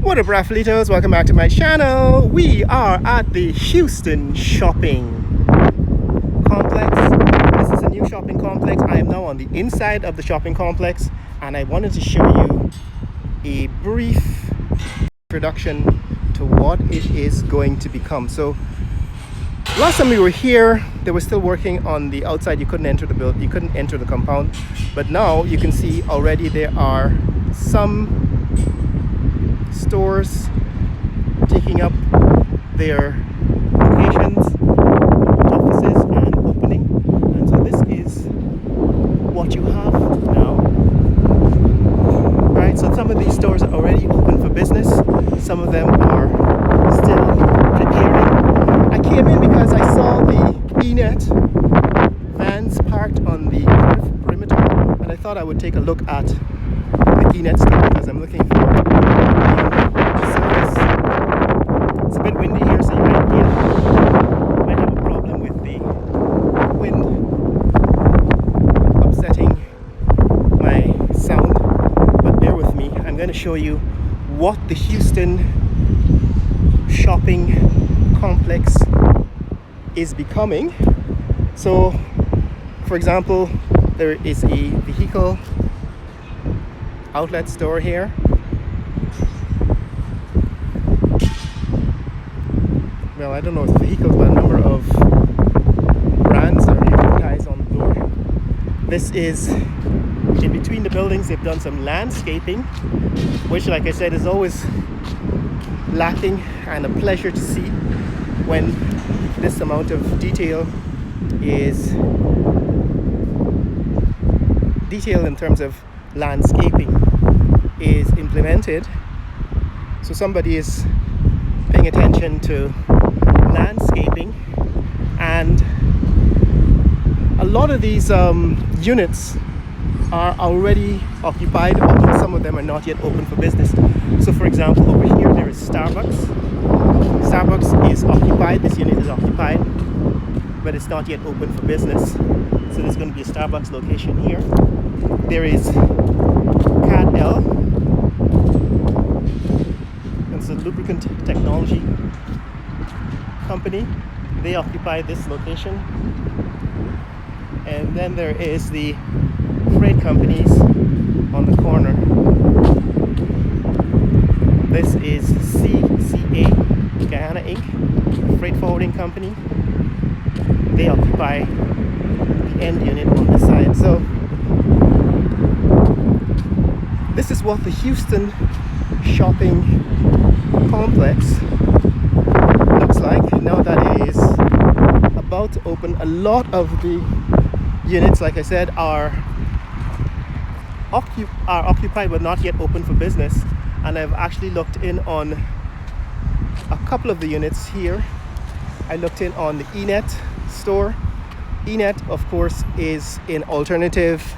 What up, Raffalitos? Welcome back to my channel. We are at the Houston Shopping Complex. This is a new shopping complex. I am now on the inside of the shopping complex, and I wanted to show you a brief introduction to what it is going to become. So last time we were here, they were still working on the outside. You couldn't enter the building, you couldn't enter the compound, but now you can see already there are some stores taking up their locations, offices, and opening. And so this is what you have now. Right, so some of these stores are already open for business. Some of them are still preparing. I came in because I saw the ENET vans parked on the perimeter, and I thought I would take a look at the ENET store because I'm looking for service. It's a bit windy here, so you might have a problem with the wind upsetting my sound, but bear with me. I'm going to show you what the Houston shopping complex is becoming. So, for example, there is a vehicle outlet store here. Well, I don't know if vehicles, but a number of brands are advertised on the door. This is in between the buildings. They've done some landscaping, which, like I said, is always lacking and a pleasure to see when this amount of detail is detailed in terms of landscaping is implemented. So somebody is paying attention to landscaping, and a lot of these units are already occupied, although some of them are not yet open for business. So for example, over here there is Starbucks. Starbucks is occupied, this unit is occupied, but it's not yet open for business. So there's going to be a Starbucks location here. There is CAD-L, it's a lubricant technology company. They occupy this location. And then there is the freight companies on the corner. This is CCA Guyana Inc., freight forwarding company. They occupy the end unit on this side. So this is what the Houston shopping complex looks like now that it is about to open. A lot of the units, like I said, are occupied but not yet open for business, and I've actually looked in on a couple of the units here. I looked in on the ENET store. ENET, of course, is an alternative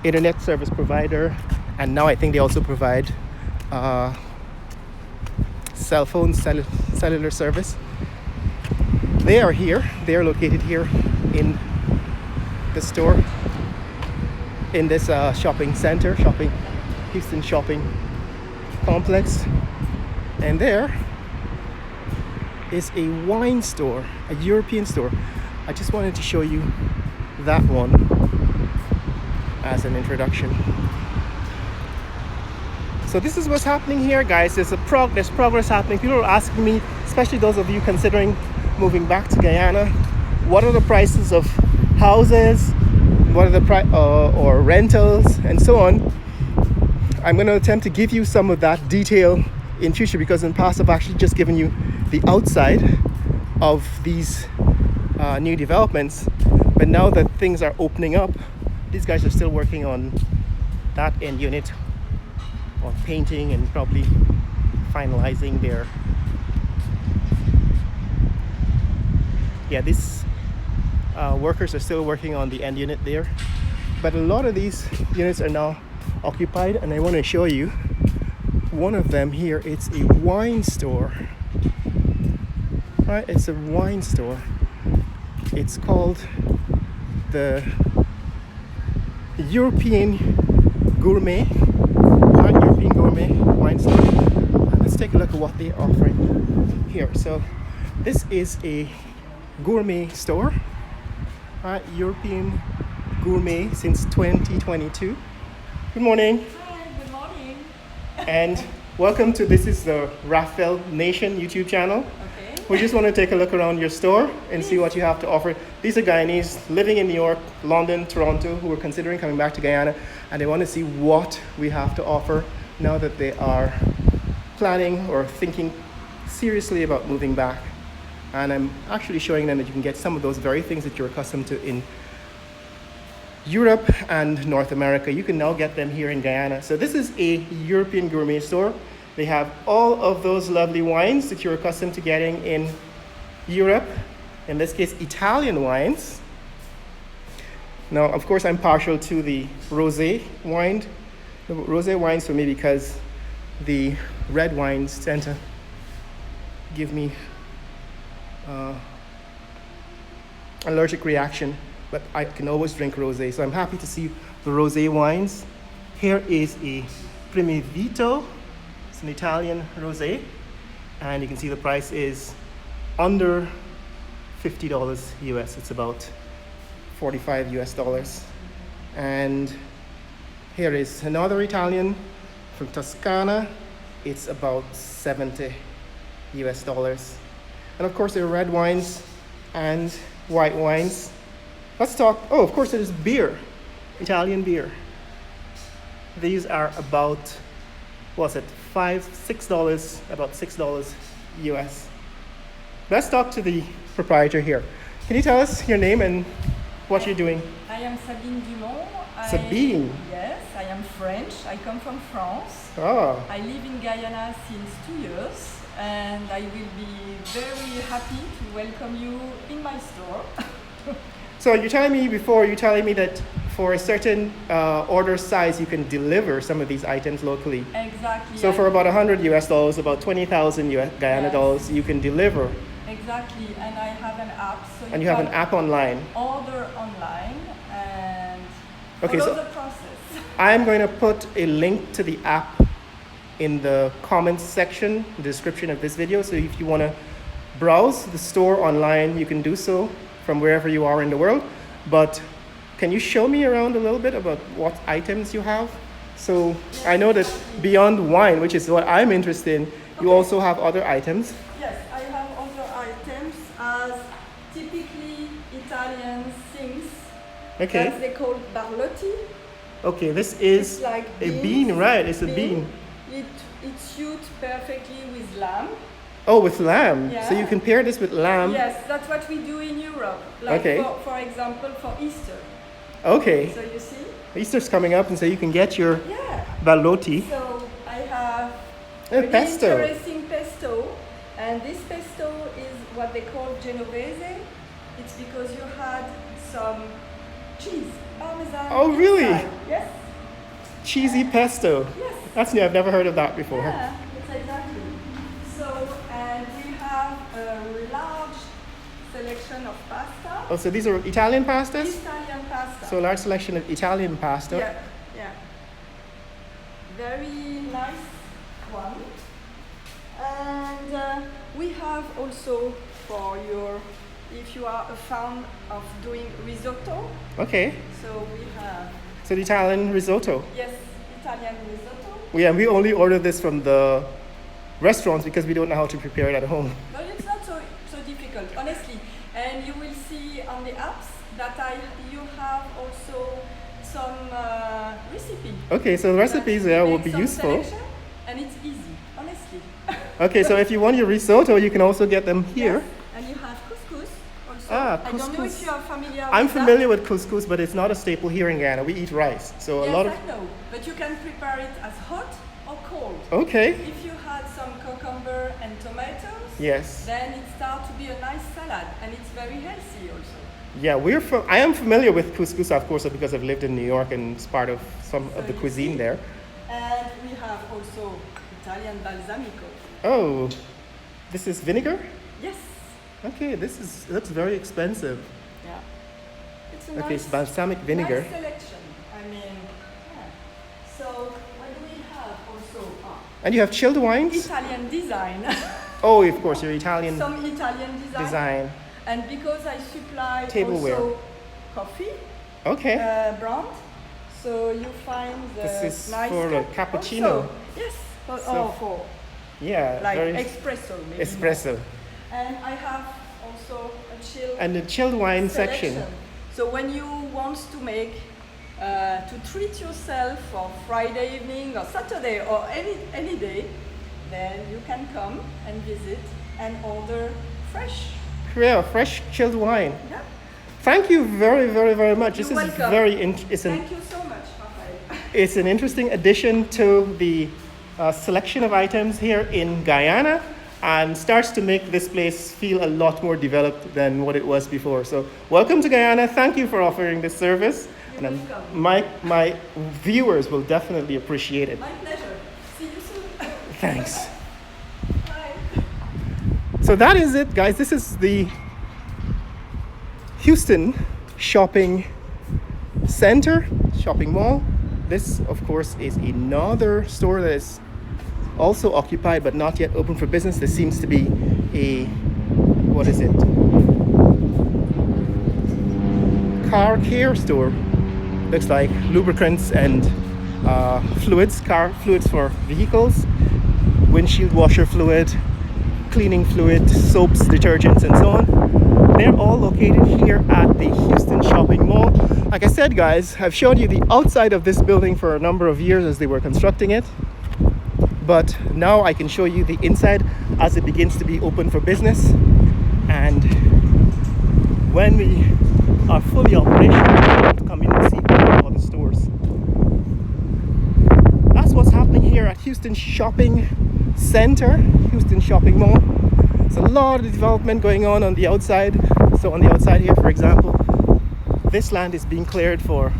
internet service provider, and now I think they also provide cellular service. They are here. They are located here in the store, in this shopping center, Houston shopping complex. And there is a wine store, a European store. I just wanted to show you that one as an introduction. So this is what's happening here, guys. There's progress happening. People are asking me, especially those of you considering moving back to Guyana, what are the prices of houses, what are the or rentals, and so on. I'm going to attempt to give you some of that detail in future, because in the past I've actually just given you the outside of these new developments, but now that things are opening up, these guys are still working on that end unit, on painting and probably finalizing their these workers are still working on the end unit there, but a lot of these units are now occupied, and I want to show you one of them here. It's a wine store. Right, it's a wine store. It's called the European Gourmet. European Gourmet wine store. take a look at what they're offering here. So this is a gourmet store, European Gourmet since 2022. Good morning. Hi, good morning. And welcome to this is the Raphael Nation YouTube channel. Okay. We just want to take a look around your store and see what you have to offer. These are Guyanese living in New York, London, Toronto, who are considering coming back to Guyana, and they want to see what we have to offer now that they are planning or thinking seriously about moving back. And I'm actually showing them that you can get some of those very things that you're accustomed to in Europe and North America. You can now get them here in Guyana. So this is a European gourmet store. They have all of those lovely wines that you're accustomed to getting in Europe. In this case, Italian wines. Now, of course, I'm partial to the rosé wine. The rosé wines for me because the red wines tend to give me allergic reaction, but I can always drink rosé, so I'm happy to see the rosé wines. Here is a Primevito. It's an Italian rosé, and you can see the price is under $50 US. It's about $45 US. And here is another Italian from Toscana. It's about $70 US. And of course, there are red wines and white wines. Let's talk, oh, of course, there's beer, Italian beer. These are about, what's it, $6, about $6 US. Let's talk to the proprietor here. Can you tell us your name and what you're doing? I am Sabine Dumont. Sabine? Yes, I am French. I come from France. Oh. I live in Guyana since 2 years, and I will be very happy to welcome you in my store. So you're telling me that for a certain order size, you can deliver some of these items locally. Exactly. So for about $100 US, about 20,000 Guyana dollars, you can deliver. Exactly, and I have an app. So And you have an app online. Order online and Okay, follow so the process. I'm going to put a link to the app in the comments section, the description of this video. So if you want to browse the store online, you can do so from wherever you are in the world. But can you show me around a little bit about what items you have? So I know that beyond wine, which is what I'm interested in, you also have other items. Yes, I have other items as typically Italian things. Okay. That they call barlotti. Okay, this is It's like a beans, bean, right? It's a bean. It suits perfectly with lamb. Oh, with lamb. Yeah. So you can pair this with lamb. Yes, that's what we do in Europe. Like Okay. for example, for Easter. Okay. So you see? Easter's coming up, and so you can get your Yeah. ballotti. So I have A really pesto. interesting pesto, and this pesto is what they call Genovese. It's because you had some cheese, parmesan. Oh, really? inside. Yes. Cheesy pesto. Yes. That's new. I've never heard of that before. Yeah, it's exactly. So, and we have a large selection of pasta. Oh, so these are Italian pastas? Italian pasta. So a large selection of Italian pasta. Yeah, yeah. Very nice one. And we have also for your, if you are a fan of doing risotto. Okay. So we have, So the Italian risotto. yes, Italian risotto. Yeah, we only order this from the restaurants because we don't know how to prepare it at home. But it's not so difficult, honestly. And you will see on the apps that you have also some recipe. Okay, so the recipes there will Make be some useful. selection, and it's easy, honestly. Okay, so if you want your risotto, you can also get them here. Yes, and you have couscous also. Ah, I don't know if couscous. you are familiar I'm with familiar that. with couscous, but it's not a staple here in Guyana. We eat rice, so Yes, a lot of. I know, but you can prepare it as hot or cold. Okay. If you had some cucumber and tomatoes, Yes. then it starts to be a nice salad, and it's very healthy also. Yeah, I am familiar with couscous, of course, because I've lived in New York and it's part of some So of the you cuisine see. there. And we have also Italian balsamico. Oh, this is vinegar? Yes. Okay, looks very expensive. Yeah. It's a Okay, it's balsamic vinegar. nice selection. I mean, yeah. So what do we have? have also And you have chilled wines? Italian design. Oh, of course, your Italian Some Italian design. And because I supply tableware. also coffee Okay. brand, so you find the This is nice for a cup cappuccino. also. Yes, for Yeah, like very espresso maybe. espresso. And I have also a chilled And the chilled wine selection. section. So when you want to make to treat yourself for Friday evening or Saturday or any day, then you can come and visit and order fresh. Yeah, fresh chilled wine. Yeah. Thank you very, very, very much. You're This welcome. is very Thank you so much, Rafael. it's an interesting addition to the selection of items here in Guyana, and starts to make this place feel a lot more developed than what it was before. So welcome to Guyana. Thank you for offering this service. You're And welcome. my viewers will definitely appreciate it. My pleasure. See you soon. Thanks. Bye. So that is it, guys. This is the Houston shopping center, shopping mall. This, of course, is another store that is also occupied but not yet open for business. There seems to be a, what is it? Car care store. Looks like lubricants and fluids, car fluids for vehicles, windshield washer fluid, cleaning fluid, soaps, detergents, and so on. They're all located here at the Houston Shopping Mall. Like I said, guys, I've shown you the outside of this building for a number of years as they were constructing it. But now I can show you the inside as it begins to be open for business. And when we are fully operational, to come in and see all the stores. That's what's happening here at Houston Shopping Center, Houston Shopping Mall. There's a lot of development going on the outside. So on the outside here, for example, this land is being cleared for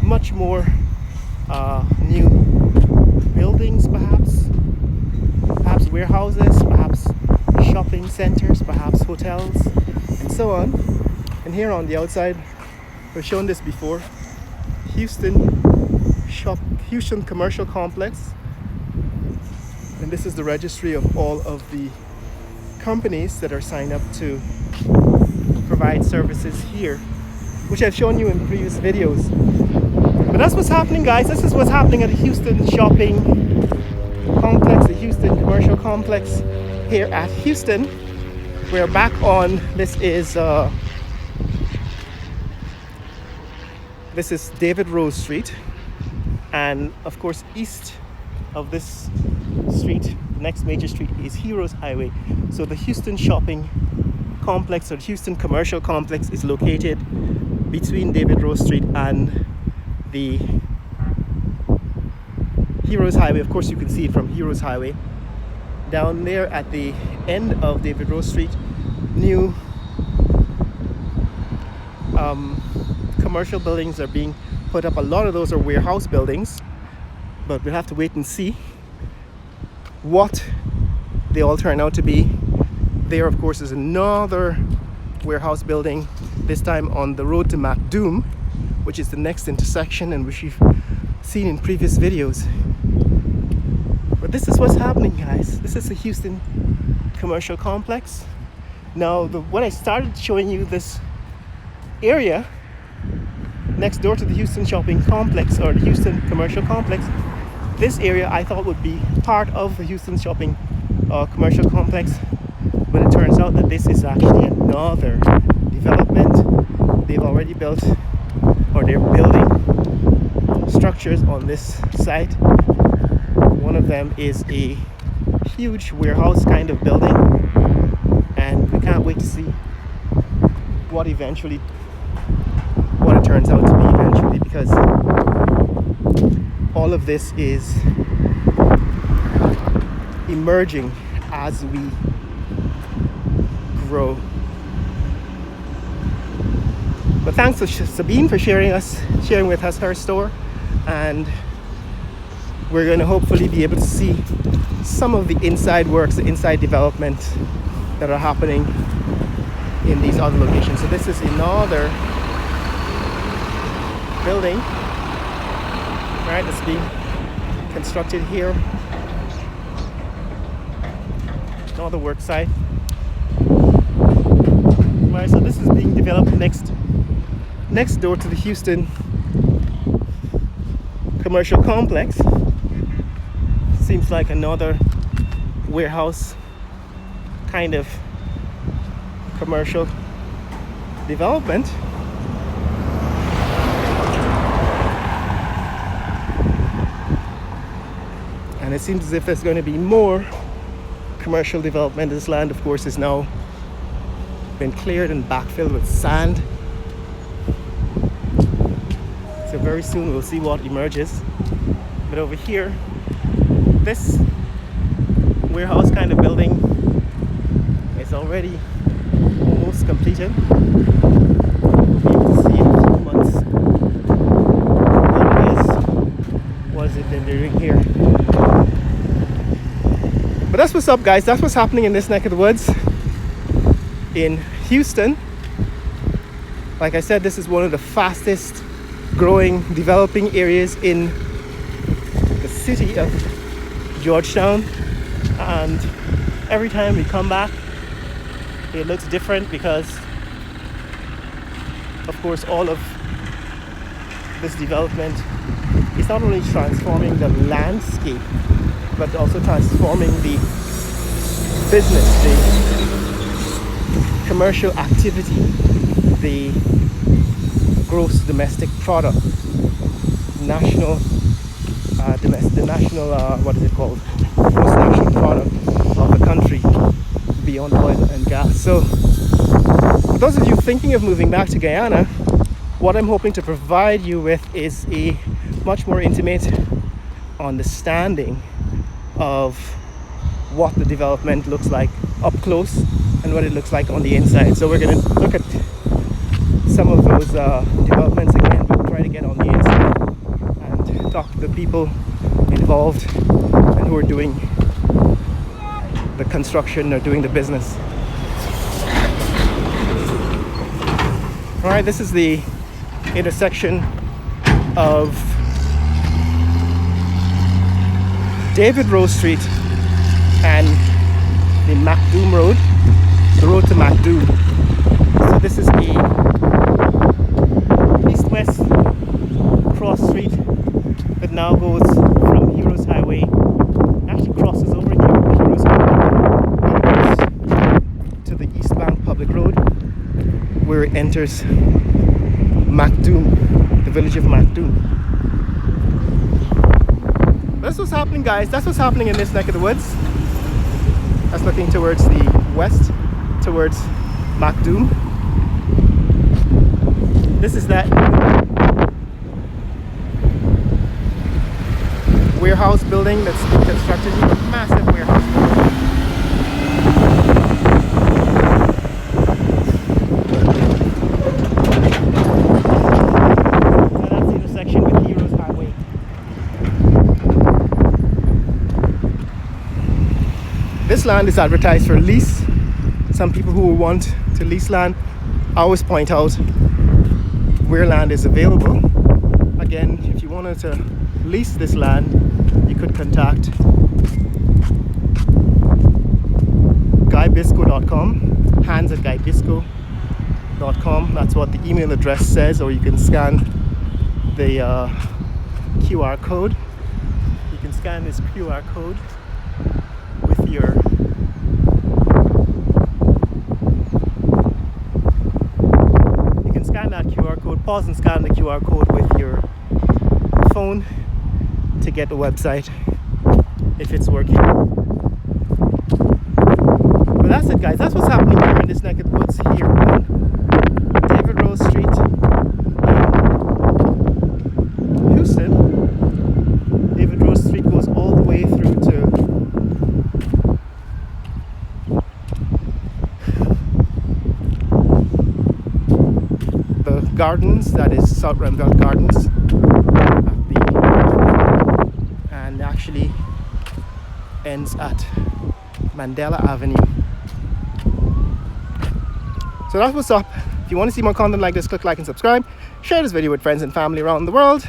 much more new buildings, perhaps warehouses, perhaps shopping centers, perhaps hotels, and so on. And here on the outside, we've shown this before, Houston Commercial Complex. And this is the registry of all of the companies that are signed up to provide services here, which I've shown you in previous videos. But that's what's happening, guys. This is what's happening at the Houston Shopping Complex, the Houston Commercial Complex here at Houston. We're back on, this is David Rose Street, and of course east of this street, the next major street is Heroes Highway. So the Houston Shopping Complex, or the Houston Commercial Complex, is located between David Rose Street and the Heroes Highway. Of course you can see it from Heroes Highway. Down there at the end of David Rose Street, new commercial buildings are being put up. A lot of those are warehouse buildings, but we'll have to wait and see what they all turn out to be. There, of course, is another warehouse building, this time on the road to MacDoom, which is the next intersection and which we've seen in previous videos. But this is what's happening, guys. This is the Houston Commercial Complex. Now, when I started showing you this area next door to the Houston Shopping Complex, or the Houston Commercial Complex, this area I thought would be part of the Houston Shopping Commercial Complex, but it turns out that this is actually another development. They've already built, or they're building structures on this site. One of them is a huge warehouse kind of building, and we can't wait to see what it turns out to be eventually, because all of this is emerging as we grow. But thanks to Sabine for sharing with us her store, and we're going to hopefully be able to see some of the inside works, the inside development that are happening in these other locations. So this is another building, right, that's being constructed here. Another work site. Right, so this is being developed next door to the Houston commercial complex. Seems like another warehouse kind of commercial development. And it seems as if there's going to be more commercial development. This land, of course, is now been cleared and backfilled with sand. So very soon we'll see what emerges. But over here, this warehouse kind of building is already almost completed. We'll be able to see in a few months what is it they're doing here. But that's what's up, guys. That's what's happening in this neck of the woods in Houston. Like I said, this is one of the fastest growing, developing areas in the city of Georgetown. And every time we come back, it looks different because, of course, all of this development is not only transforming the landscape, but also transforming the business, the commercial activity, the gross domestic product, national what is it called? Gross national product of the country beyond oil and gas. So, for those of you thinking of moving back to Guyana, what I'm hoping to provide you with is a much more intimate understanding of what the development looks like up close and what it looks like on the inside. So we're going to look at some of those developments again, but try to get on the inside and talk to the people involved and who are doing the construction or doing the business. Alright, this is the intersection of David Rose Street and the MacDoom Road, the road to MacDoom. So this is a east-west cross street that now goes from Heroes Highway, actually crosses over here, Heroes Highway, and goes to the East Bank Public Road, where it enters MacDoom, the village of MacDoom. That's what's happening, guys. That's what's happening in this neck of the woods. That's looking towards the west, towards MacDoom. This is that warehouse building that's being constructed here, a massive warehouse building. And that's the intersection with Heroes Highway. This land is advertised for lease. Some people who want to lease land, I always point out where land is available. Again, if you wanted to lease this land, you could contact guybisco.com, hands@guybisco.com. That's what the email address says, or you can scan the QR code. You can scan this QR code with your pause and scan the QR code with your phone to get the website if it's working. But that's it, guys. That's what's happening here in this neck of the woods here on David Rose Street in Houston. David Rose Street goes all the way through to Gardens, that is South Remville Gardens, and actually ends at Mandela Avenue. So that's what's up. If you want to see more content like this, click like and subscribe. Share this video with friends and family around the world.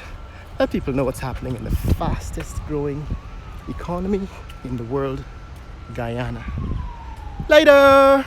Let people know what's happening in the fastest growing economy in the world, Guyana. Later!